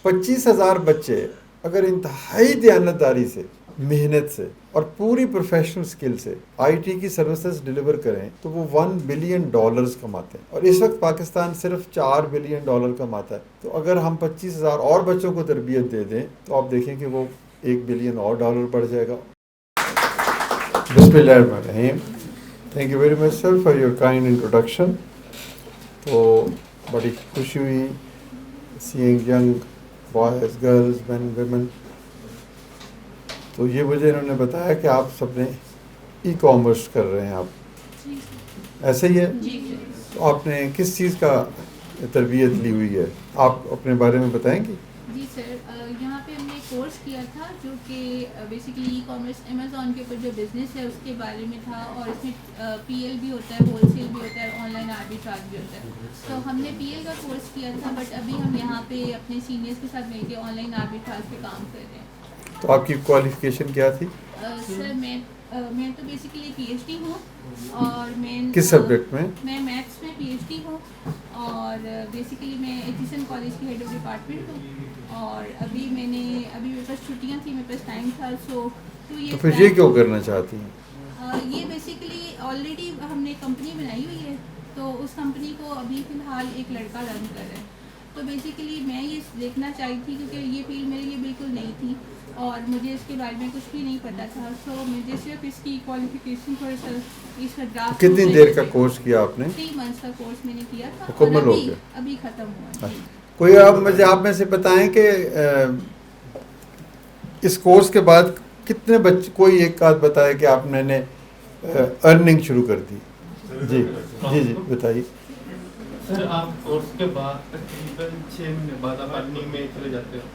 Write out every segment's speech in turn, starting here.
25,000 بچے اگر انتہائی دیانتداری سے، محنت سے اور پوری پروفیشنل سکل سے آئی ٹی کی سروسز ڈیلیور کریں تو وہ $1 بلین کماتے ہیں، اور اس وقت پاکستان صرف $4 بلین کماتا ہے۔ تو اگر ہم 25,000 اور بچوں کو تربیت دے دیں تو آپ دیکھیں کہ وہ $1 بلین اور بڑھ جائے گا۔ بسم اللہ الرحمن الرحیم۔ Thank you very much sir for your kind introduction. تو بڑی خوشی ہوئی سینگ ینگ بوائز، گرلز، مین، ویمن۔ تو یہ مجھے انہوں نے بتایا کہ آپ سب نے ای کامرس کر رہے ہیں، آپ ایسے ہی ہے؟ تو آپ نے کس چیز کا تربیت لی ہوئی ہے؟ آپ اپنے بارے میں بتائیں گی؟ جی سر، یہاں پہ ہم نے کورس کیا تھا جو کہ بیسیکلی ای کامرس امیزون کے اوپر جو بزنس ہے اس کے بارے میں تھا، اور اس میں پی ایل بھی ہوتا ہے، ہول سیل بھی ہوتا ہے، آن لائن آربیٹراج بھی ہوتا ہے۔ تو ہم نے پی ایل کا کورس کیا تھا، بٹ ابھی ہم یہاں پہ اپنے سینئرس کے ساتھ مل کے آن لائن آربیٹراج پہ کام کر رہے ہیں۔ تو آپ کی کوالیفیکیشن کیا تھی؟ سر میں تو بیسیکلی پی ایچ ڈی ہوں، اور میں کس سبجیکٹ میں؟ میں میتھس میں پی ایچ ڈی ہوں، اور بیسیکلی میں ایچیسن کالج کی ہیڈ آف ڈپارٹمنٹ ہوں، اور ابھی میرے پاس چھٹیاں تھیں، میرے پاس ٹائم تھا، تو پھر یہ کیوں کرنا چاہتی ہیں؟ یہ بیسیکلی آلریڈی ہم نے کمپنی بنائی ہوئی ہے، تو اس کمپنی کو ابھی فی الحال ایک لڑکا رن کر رہا ہے۔ تو بیسیکلی میں یہ دیکھنا چاہی تھی کیونکہ یہ فیلڈ میرے لیے بالکل نہیں تھی اور مجھے اس کے بارے میں کچھ بھی نہیں پتا تھا، سو مجھے صرف اس کی کوالیفیکیشن تھوڑا سا اس کا ڈرافٹ۔ کتنی دیر کا کورس کیا آپ نے؟ 3 منتھس کا کورس میں نے کیا تھا، مکمل ہو گیا؟ ابھی ختم ہوا۔ کوئی آپ میں سے بتائیں کہ اس کورس کے بعد کتنے بچے، کوئی ایک آدھ بتائے کہ آپ نے ارننگ شروع کر دی؟ جی جی جی بتائیے۔ سر آپ کورس کے بعد تقریباً 6 مہینے بعد آپ ارننگ میں چلے جاتے ہو؟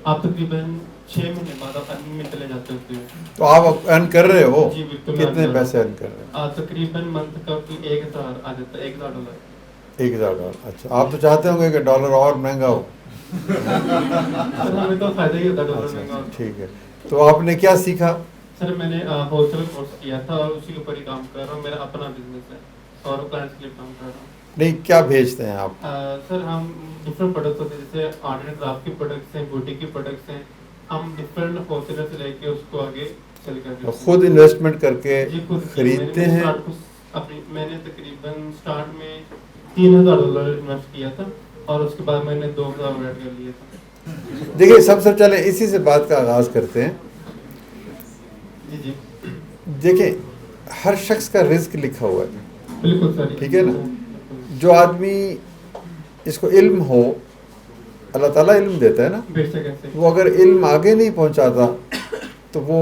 آپ تقریباً 6 مہینے بعد آپ ارننگ میں چلے جاتے ہوتے ہیں؟ تو آپ ارن کر رہے ہو؟ جی بالکل۔ کتنے پیسے ارن کر رہے ہیں؟ تقریباً منتھ کا $1,000 آ جاتا ہے، $1,000۔ $1,000۔ اچھا، آپ تو چاہتے ہوں گے کہ ڈالر اور مہنگا ہو؟ سر ہمیں تو فائدہ ہی ہوتا ہے ڈالر مہنگا ہوتا ہے۔ ٹھیک ہے، تو آپ نے کیا سیکھا؟ سر میں نے ہول سیل کورس کیا تھا اور اسی کے اوپر ہی کام کر رہا ہوں، میرا اپنا بزنس ہے اور کلائنٹس کے لیے کام کر رہا ہوں۔ نہیں، کیا بھیجتے ہیں آپ؟ سر ہم ڈفرینٹ پروڈکٹس ہوتے ہیں، جیسے آرٹ اینڈ کرافٹ کے پروڈکٹس ہیں، بیوٹی کے پروڈکٹس ہیں، ہم ڈفرینٹ ہول سیلر سے لے کے اس کو آگے سیل کرتے ہیں۔ خود انویسٹمنٹ کر کے جی خود خریدتے ہیں؟ میں نے تقریباً اسٹارٹ میں $3,000 انویسٹ کیا تھا اور اس کے بعد میں نے $2,000 ایڈ کر لیا تھا۔ دیکھیے سب سے چلیں اسی سے بات کا آغاز کرتے ہیں۔ جی جی دیکھیں، ہر شخص کا رزق لکھا ہوا ہے، بالکل سر، ٹھیک ہے نا؟ جو آدمی اس کو علم ہو، اللہ تعالیٰ علم دیتا ہے نا، وہ اگر علم آگے نہیں پہنچاتا تو وہ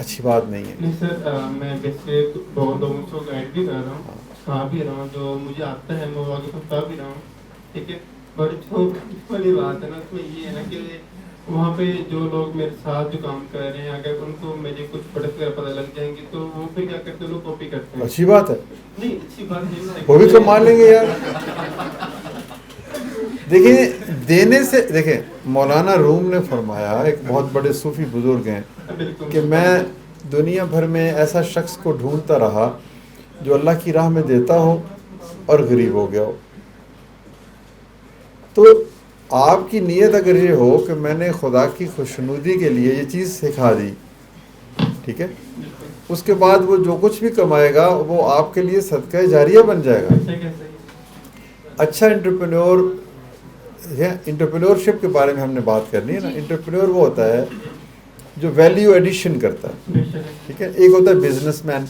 اچھی بات نہیں ہے۔ نہیں سر، میں ویسے لوگوں کو گائڈ بھی کر رہا ہوں، سکھا بھی رہا ہوں، جو مجھے آتا ہے میں آگے پہنچا بھی رہا ہوں، ٹھیک ہے۔ پر جو والی بات ہے نا، اس میں یہ ہے نا کہ وہاں پہ جو لوگ میرے ساتھ جو کام کر رہے ہیں، اگر ان کو میرے کچھ پروڈکٹ وغیرہ پتہ لگ جائیں گے تو وہ پھر کیا کرتے ہیں، لوگ کاپی کرتے ہیں۔ اچھی بات ہے، نہیں اچھی بات نہیں، وہ بھی کما لیں گے یار۔ دیکھیں دینے سے، دیکھیں مولانا روم نے فرمایا، ایک بہت بڑے صوفی بزرگ ہیں، کہ میں دنیا بھر میں ایسا شخص کو ڈھونڈتا رہا جو اللہ کی راہ میں دیتا ہو اور غریب ہو گیا ہو۔ تو آپ کی نیت اگر یہ ہو کہ میں نے خدا کی خوشنودی کے لیے یہ چیز سکھا دی، ٹھیک ہے، اس کے بعد وہ جو کچھ بھی کمائے گا وہ آپ کے لیے صدقہ جاریہ بن جائے گا۔ اچھا انٹرپرینورشپ کے بارے میں ہم نے بات کرنی ہے نا۔ انٹرپرینور وہ ہوتا ہے جو ویلیو ایڈیشن کرتا ہے، ٹھیک ہے۔ ایک ہوتا ہے بزنس مین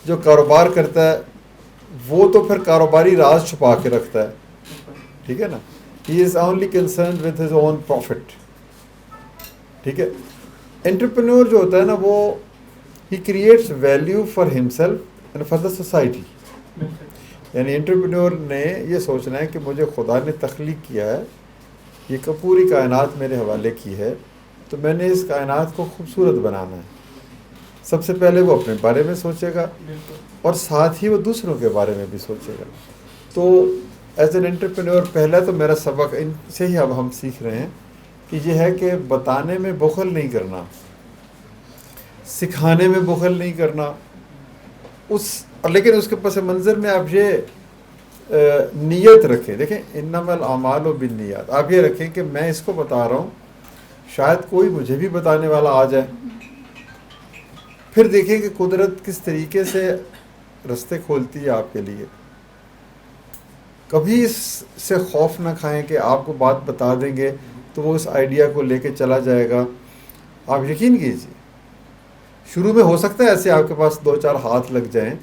جو کاروبار کرتا ہے، وہ تو پھر کاروباری راز چھپا کے رکھتا ہے، ٹھیک ہے نا۔ He is only concerned with his own profit, ٹھیک ہے۔ انٹرپرینور جو ہوتا ہے نا، وہ ہی creates value for himself and for the society. یعنی انٹرپرینور نے یہ سوچنا ہے کہ مجھے خدا نے تخلیق کیا ہے، یہ پوری کائنات میرے حوالے کی ہے، تو میں نے اس کائنات کو خوبصورت بنانا ہے۔ سب سے پہلے وہ اپنے بارے میں سوچے گا اور ساتھ ہی وہ دوسروں کے بارے میں بھی سوچے گا۔ تو ایز این انٹرپرینور پہلا تو میرا سبق ان سے ہی اب ہم سیکھ رہے ہیں کہ یہ ہے کہ بتانے میں بخل نہیں کرنا، سکھانے میں بخل نہیں کرنا، لیکن اس کے پس منظر میں آپ یہ نیت رکھیں. دیکھیں انما الاعمال بالنیات, آپ یہ رکھیں کہ میں اس کو بتا رہا ہوں, شاید کوئی مجھے بھی بتانے والا آ جائے. پھر دیکھیں کہ قدرت کس طریقے سے رستے کھولتی ہے آپ کے لیے. کبھی اس سے خوف نہ کھائیں کہ آپ کو بات بتا دیں گے تو وہ اس آئیڈیا کو لے کے چلا جائے گا. آپ یقین کیجیے شروع میں ہو سکتا ہے ایسے آپ کے پاس 2-4 ہاتھ لگ جائیں,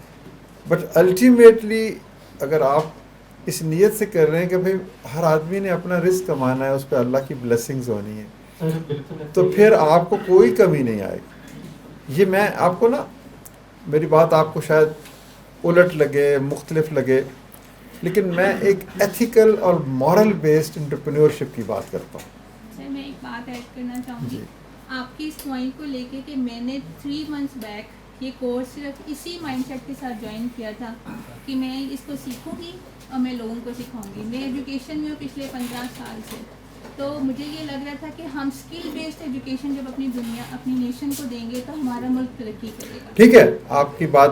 بٹ الٹیمیٹلی اگر آپ اس نیت سے کر رہے ہیں کہ بھئی ہر آدمی نے اپنا رزق کمانا ہے, اس پہ اللہ کی بلیسنگز ہونی ہے, تو پھر آپ کو کوئی کمی نہیں آئے گی. یہ میں آپ کو نا, میری بات آپ کو شاید الٹ لگے, مختلف لگے, لیکن میں ایک ایتھیکل اور مورل بیسڈ انٹرپرینیورشپ کی بات کرتا ہوں. سر میں ایک بات ایڈ کرنا چاہوں گی جی. آپ کی اس پوائنٹ کو لے کے کہ میں نے 3 months بیک یہ کورس صرف اسی مائنڈ سیٹ کے ساتھ جوائن کیا تھا کہ میں اس کو سیکھوں گی اور میں لوگوں کو سکھاؤں گی. میں ایجوکیشن میں ہوں پچھلے 15 سال سے, تو مجھے یہ لگ رہا تھا کہ ہم اسکل بیسڈ ایجوکیشن جب اپنی دنیا اپنی نیشن کو دیں گے تو ہمارا ملک ترقی کرے گا. ٹھیک ہے آپ کی بات,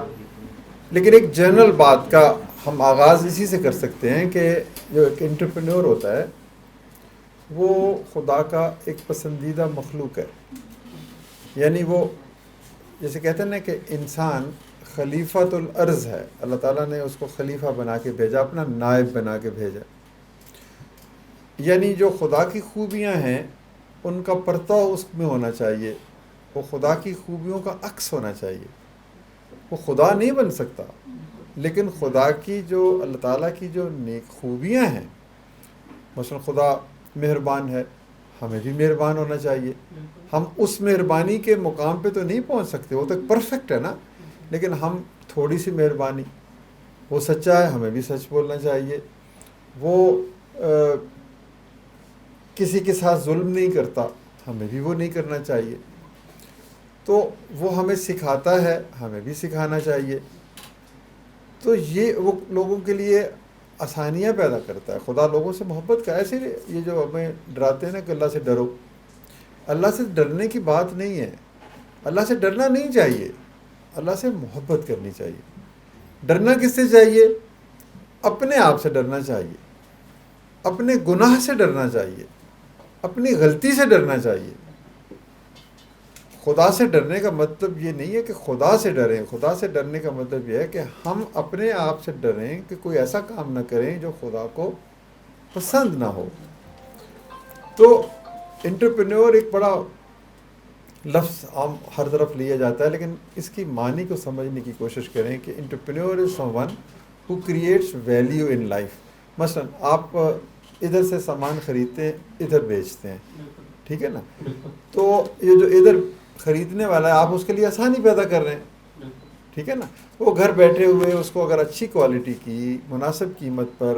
لیکن ایک جنرل بات کا ہم آغاز اسی سے کر سکتے ہیں کہ جو ایک انٹرپرینور ہوتا ہے وہ خدا کا ایک پسندیدہ مخلوق ہے. یعنی وہ جیسے کہتے ہیں نا کہ انسان خلیفۃ الارض ہے, اللہ تعالیٰ نے اس کو خلیفہ بنا کے بھیجا, اپنا نائب بنا کے بھیجا. یعنی جو خدا کی خوبیاں ہیں ان کا پرتو اس میں ہونا چاہیے, وہ خدا کی خوبیوں کا عکس ہونا چاہیے. وہ خدا نہیں بن سکتا, لیکن خدا کی جو اللہ تعالیٰ کی جو نیک خوبیاں ہیں, مثلا خدا مہربان ہے, ہمیں بھی مہربان ہونا چاہیے. ہم اس مہربانی کے مقام پہ تو نہیں پہنچ سکتے, وہ تو پرفیکٹ ہے نا, لیکن ہم تھوڑی سی مہربانی, وہ سچا ہے ہمیں بھی سچ بولنا چاہیے. وہ کسی کے ساتھ ظلم نہیں کرتا, ہمیں بھی وہ نہیں کرنا چاہیے. تو وہ ہمیں سکھاتا ہے, ہمیں بھی سکھانا چاہیے. تو یہ وہ لوگوں کے لیے آسانیاں پیدا کرتا ہے. خدا لوگوں سے محبت کا, ایسے یہ جو ہمیں ڈراتے ہیں نا کہ اللہ سے ڈرو, اللہ سے ڈرنے کی بات نہیں ہے. اللہ سے ڈرنا نہیں چاہیے, اللہ سے محبت کرنی چاہیے. ڈرنا کس سے چاہیے؟ اپنے آپ سے ڈرنا چاہیے, اپنے گناہ سے ڈرنا چاہیے, اپنی غلطی سے ڈرنا چاہیے. خدا سے ڈرنے کا مطلب یہ نہیں ہے کہ خدا سے ڈریں. خدا سے ڈرنے کا مطلب یہ ہے کہ ہم اپنے آپ سے ڈریں کہ کوئی ایسا کام نہ کریں جو خدا کو پسند نہ ہو. تو انٹرپرینور ایک بڑا لفظ عام ہر طرف لیا جاتا ہے, لیکن اس کی معنی کو سمجھنے کی کوشش کریں کہ entrepreneur is some one who creates value in life. مثلا آپ ادھر سے سامان خریدتے ہیں, ادھر بیچتے ہیں, ٹھیک ہے نا, تو یہ جو ادھر خریدنے والا ہے آپ اس کے لیے آسانی پیدا کر رہے ہیں, ٹھیک ہے نا. وہ گھر بیٹھے ہوئے اس کو اگر اچھی کوالٹی کی مناسب قیمت پر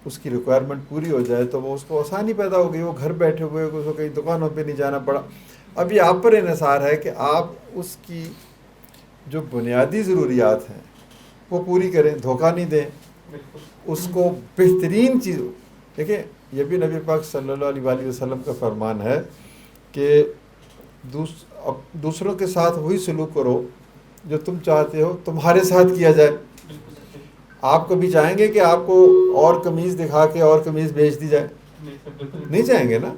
اس کی ریکوائرمنٹ پوری ہو جائے تو وہ اس کو آسانی پیدا ہو گئی. وہ گھر بیٹھے ہوئے اس کو کہیں دکانوں پہ نہیں جانا پڑا. اب یہ آپ پر انحصار ہے کہ آپ اس کی جو بنیادی ضروریات ہیں وہ پوری کریں, دھوکہ نہیں دیں, اس کو بہترین چیز. دیکھیں یہ بھی نبی پاک صلی اللہ علیہ وآلہ وسلم کا فرمان ہے کہ دوسروں کے ساتھ وہی سلوک کرو جو تم چاہتے ہو تمہارے ساتھ کیا جائے. آپ کبھی چاہیں گے کہ آپ کو اور قمیض دکھا کے اور قمیض بیچ دی جائے؟ نہیں چاہیں گے نا.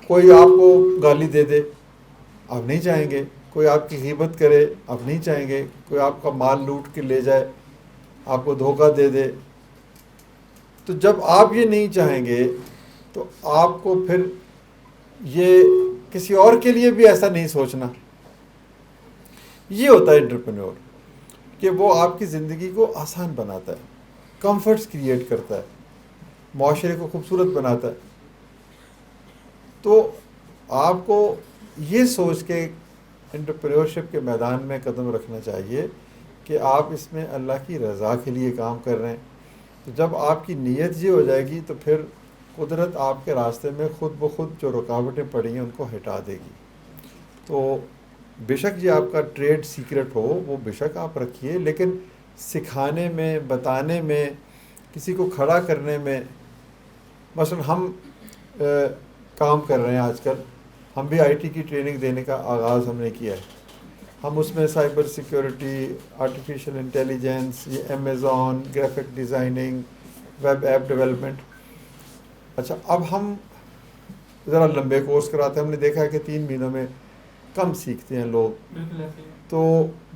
کوئی آپ کو گالی دے دے, آپ نہیں چاہیں گے. کوئی آپ کی غیبت کرے, آپ نہیں چاہیں گے. کوئی آپ کا مال لوٹ کے لے جائے, آپ کو دھوکہ دے دے. تو جب آپ یہ نہیں چاہیں گے تو آپ کو پھر یہ کسی اور کے لیے بھی ایسا نہیں سوچنا. یہ ہوتا ہے انٹرپرینور کہ وہ آپ کی زندگی کو آسان بناتا ہے, کمفرٹس کریٹ کرتا ہے, معاشرے کو خوبصورت بناتا ہے. تو آپ کو یہ سوچ کے انٹرپرینورشپ کے میدان میں قدم رکھنا چاہیے کہ آپ اس میں اللہ کی رضا کے لیے کام کر رہے ہیں. تو جب آپ کی نیت یہ ہو جائے گی تو پھر قدرت آپ کے راستے میں خود بخود جو رکاوٹیں پڑی ہیں ان کو ہٹا دے گی. تو بے شک یہ آپ کا ٹریڈ سیکرٹ ہو, وہ بے شک آپ رکھیے, لیکن سکھانے میں, بتانے میں, کسی کو کھڑا کرنے میں. مثلا ہم کام کر رہے ہیں آج کل, ہم بھی آئی ٹی کی ٹریننگ دینے کا آغاز ہم نے کیا ہے. ہم اس میں سائبر سیکیورٹی، آرٹیفیشیل انٹیلیجنس، یہ Amazon, graphic designing, web app development. اچھا اب ہم ذرا لمبے کورس کراتے ہیں. ہم نے دیکھا ہے کہ 3 مہینوں میں کم سیکھتے ہیں لوگ. تو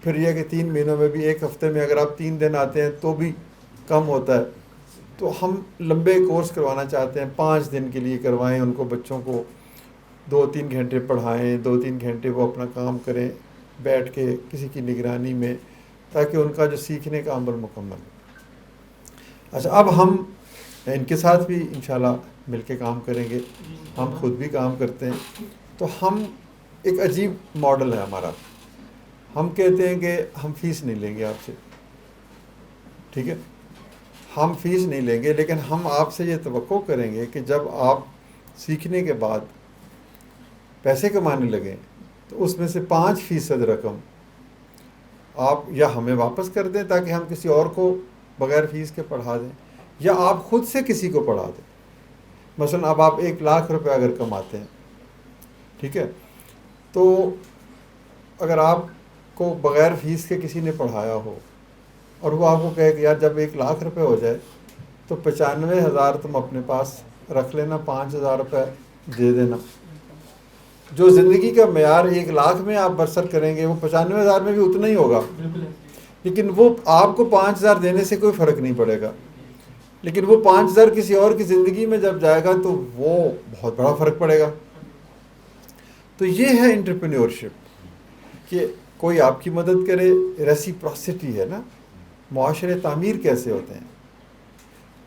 پھر یہ کہ 3 مہینوں میں بھی ایک ہفتے میں اگر آپ 3 دن آتے ہیں تو بھی کم ہوتا ہے. تو ہم لمبے کورس کروانا چاہتے ہیں، 5 دن کے لیے کروائیں. ان کو بچوں کو 2-3 گھنٹے پڑھائیں، 2-3 گھنٹے وہ اپنا کام کریں بیٹھ کے کسی کی نگرانی میں، تاکہ ان کا جو سیکھنے کا عمل مکمل ہو. اچھا اب ہم ان کے ساتھ بھی انشاءاللہ مل کے کام کریں گے. ہم خود بھی کام کرتے ہیں. تو ہم ایک عجیب ماڈل ہے ہمارا. ہم کہتے ہیں کہ ہم فیس نہیں لیں گے آپ سے، ٹھیک ہے، ہم فیس نہیں لیں گے، لیکن ہم آپ سے یہ توقع کریں گے کہ جب آپ سیکھنے کے بعد پیسے کمانے لگیں تو اس میں سے 5% رقم آپ یا ہمیں واپس کر دیں تاکہ ہم کسی اور کو بغیر فیس کے پڑھا دیں، یا آپ خود سے کسی کو پڑھا دیں. مثلا اب آپ 1 لاکھ روپے اگر کماتے ہیں، ٹھیک ہے، تو اگر آپ کو بغیر فیس کے کسی نے پڑھایا ہو اور وہ آپ کو کہے کہ یار جب 1 لاکھ روپے ہو جائے تو 95,000 تم اپنے پاس رکھ لینا، 5,000 روپے دے دینا. جو زندگی کا معیار 1 لاکھ میں آپ بسر کریں گے وہ 95,000 میں بھی اتنا ہی ہوگا، لیکن وہ آپ کو 5,000 دینے سے کوئی فرق نہیں پڑے گا. لیکن وہ 5,000 کسی اور کی زندگی میں جب جائے گا تو وہ بہت بڑا فرق پڑے گا. تو یہ ہے انٹرپرینیورشپ کہ کوئی آپ کی مدد کرے. ریسیپروسٹی ہے نا. معاشرے تعمیر کیسے ہوتے ہیں؟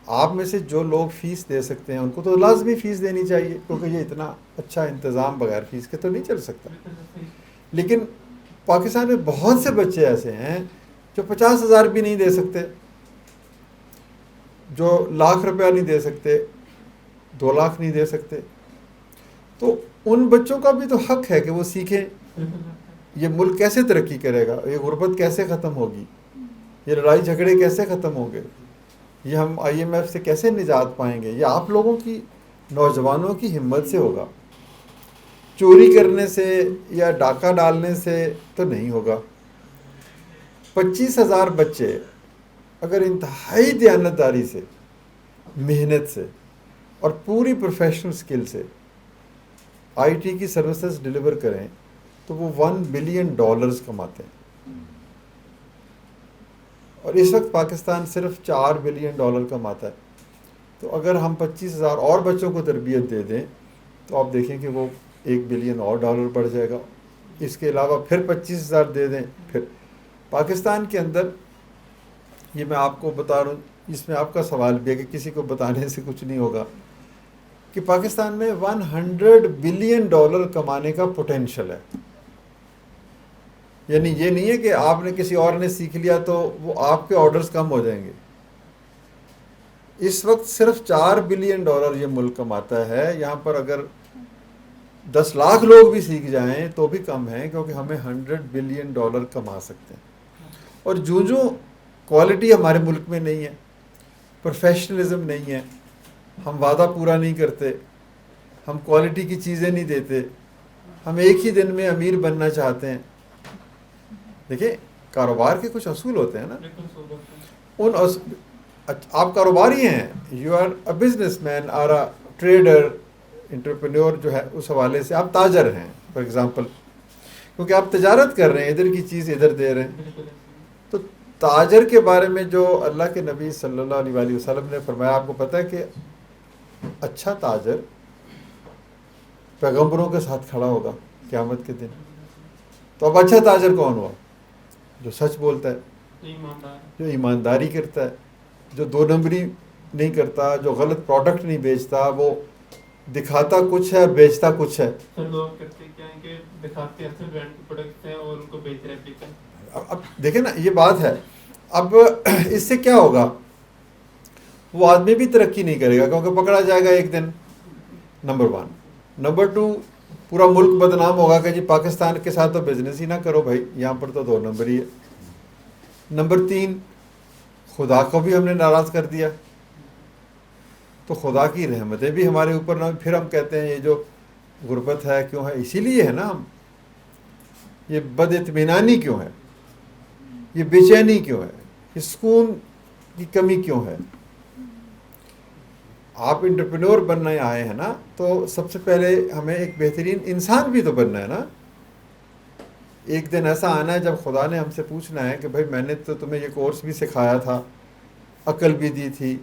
آپ میں سے جو لوگ فیس دے سکتے ہیں ان کو تو لازمی فیس دینی چاہیے، کیونکہ یہ اتنا اچھا انتظام بغیر فیس کے تو نہیں چل سکتا. لیکن پاکستان میں بہت سے بچے ایسے ہیں جو 50,000 بھی نہیں دے سکتے، جو 1,00,000 روپیہ نہیں دے سکتے، 2 لاکھ نہیں دے سکتے. تو ان بچوں کا بھی تو حق ہے کہ وہ سیکھیں. یہ ملک کیسے ترقی کرے گا؟ یہ غربت کیسے ختم ہوگی؟ یہ لڑائی جھگڑے کیسے ختم ہوں گے؟ یہ ہم IMF سے کیسے نجات پائیں گے؟ یہ آپ لوگوں کی، نوجوانوں کی ہمت سے ہوگا. چوری کرنے سے یا ڈاکہ ڈالنے سے تو نہیں ہوگا. 25,000 بچے اگر انتہائی دیانتداری سے، محنت سے اور پوری پروفیشنل سکل سے IT کی سروسز ڈیلیور کریں تو وہ $1 بلین کماتے ہیں. اور اس وقت پاکستان صرف $4 بلین کماتا ہے. تو اگر ہم 25,000 اور بچوں کو تربیت دے دیں تو آپ دیکھیں کہ وہ $1 بلین بڑھ جائے گا. اس کے علاوہ پھر 25,000 دے دیں. پھر پاکستان کے اندر، یہ میں آپ کو بتا رہا ہوں، اس میں آپ کا سوال بھی ہے کہ کسی کو بتانے سے کچھ نہیں ہوگا، کہ پاکستان میں $100 بلین کمانے کا پوٹینشل ہے. یعنی یہ نہیں ہے کہ آپ نے کسی اور نے سیکھ لیا تو وہ آپ کے آرڈرز کم ہو جائیں گے. اس وقت صرف $4 بلین یہ ملک کماتا ہے. یہاں پر اگر 10 لاکھ لوگ بھی سیکھ جائیں تو بھی کم ہیں، کیونکہ ہمیں $100 بلین کما سکتے ہیں. اور جو کوالٹی ہمارے ملک میں نہیں ہے، پروفیشنلزم نہیں ہے، ہم وعدہ پورا نہیں کرتے، ہم کوالٹی کی چیزیں نہیں دیتے، ہم ایک ہی دن میں امیر بننا چاہتے ہیں. دیکھیں کاروبار کے کچھ اصول ہوتے ہیں نا. آپ کاروباری ہیں، you are a businessman اور اے ٹریڈر، انٹرپرینور جو ہے اس حوالے سے آپ تاجر ہیں فار ایگزامپل، کیونکہ آپ تجارت کر رہے ہیں، ادھر کی چیز ادھر دے رہے ہیں. تو تاجر کے بارے میں جو اللہ کے نبی صلی اللہ علیہ وآلہ وسلم نے فرمایا، آپ کو پتہ ہے کہ اچھا تاجر پیغمبروں کے ساتھ کھڑا ہوگا قیامت کے دن. تو اب اچھا تاجر کون ہوا؟ جو سچ بولتا ہے، جو ایمانداری کرتا ہے، جو 2 نمبری نہیں کرتا، جو غلط پروڈکٹ نہیں بیچتا، وہ دکھاتا کچھ ہے اور بیچتا کچھ ہے. لوگ کرتے کیا ہیں کہ دکھاتے اصل برانڈ کے پروڈکٹس ہیں اور ان کو بیچ رہے ہیں. اب دیکھیں نا یہ بات ہے. اب اس سے کیا ہوگا؟ وہ آدمی بھی ترقی نہیں کرے گا کیونکہ پکڑا جائے گا ایک دن، نمبر 1. نمبر 2، پورا ملک بدنام ہوگا کہ جی پاکستان کے ساتھ تو بزنس ہی نہ کرو بھائی، یہاں پر تو 2 نمبر ہی ہے. نمبر 3، خدا کو بھی ہم نے ناراض کر دیا، تو خدا کی رحمتیں بھی ہمارے اوپر نہ. پھر ہم کہتے ہیں یہ جو غربت ہے کیوں ہے؟ اسی لیے ہے نا. ہم یہ بد اطمینانی کیوں ہے, یہ بے چینی کیوں ہے, یہ سکون کی کمی کیوں ہے. آپ انٹرپرینور بننے آئے ہیں نا, تو سب سے پہلے ہمیں ایک بہترین انسان بھی تو بننا ہے نا. ایک دن ایسا آنا ہے جب خدا نے ہم سے پوچھنا ہے کہ بھائی میں نے تو تمہیں یہ کورس بھی سکھایا تھا, عقل بھی دی تھی,